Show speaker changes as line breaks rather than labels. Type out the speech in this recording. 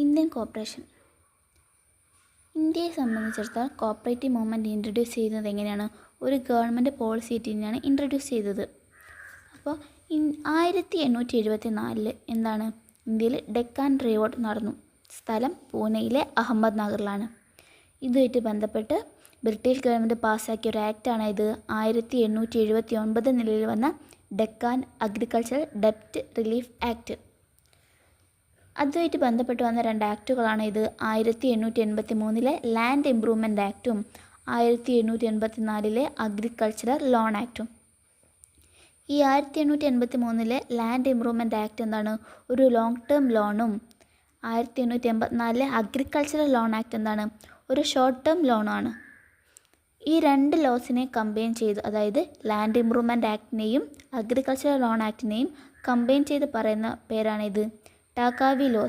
Indian corporation. ഇന്ത്യയെ സംബന്ധിച്ചിടത്തോളം cooperative movement introduce ചെയ്യുന്നത് എങ്ങനെയാണ്? ഒരു ഗവൺമെൻറ് പോളിസി ആയിട്ട് തന്നെയാണ് ഇൻട്രൊഡ്യൂസ് ചെയ്തത്. അപ്പോൾ 1874 എന്താണ് ഇന്ത്യയിൽ ഡെക്കാൻ റിവോൾട്ട് നടന്നു. സ്ഥലം പൂനെയിലെ അഹമ്മദ് നഗറിലാണ്. ഇതുമായിട്ട് ബന്ധപ്പെട്ട് ബ്രിട്ടീഷ് ഗവൺമെൻറ് പാസ്സാക്കിയ ഒരു ആക്റ്റാണ് ഇത് 1879 നിലവിൽ വന്ന ഡെക്കാൻ അഗ്രികൾച്ചറൽ ഡെപ്റ്റ് റിലീഫ് ആക്ട്. അതുമായിട്ട് ബന്ധപ്പെട്ട് വന്ന 2 ആക്റ്റുകളാണ് ഇത് 1883 ലാൻഡ് ഇംപ്രൂവ്മെൻറ്റ് ആക്റ്റും 1884 അഗ്രികൾച്ചറൽ ലോൺ ആക്റ്റും. ഈ 1883 ലാൻഡ് ഇംപ്രൂവ്മെൻറ്റ് ആക്ട് എന്താണ്? ഒരു ലോങ് ടേം ലോണും 1884 അഗ്രികൾച്ചറൽ ലോൺ ആക്ട് എന്താണ്? ഒരു ഷോർട്ട് ടേം ലോണാണ്. ഈ 2 ലോസിനെ കമ്പൈൻ ചെയ്ത്, അതായത് ലാൻഡ് ഇംപ്രൂവ്മെൻറ്റ് ആക്ടിനെയും അഗ്രികൾച്ചറൽ ലോൺ ആക്ടിനെയും കമ്പൈൻ ചെയ്ത് പറയുന്ന പേരാണ് ഇത് ടാക്കാവി ലോസ്.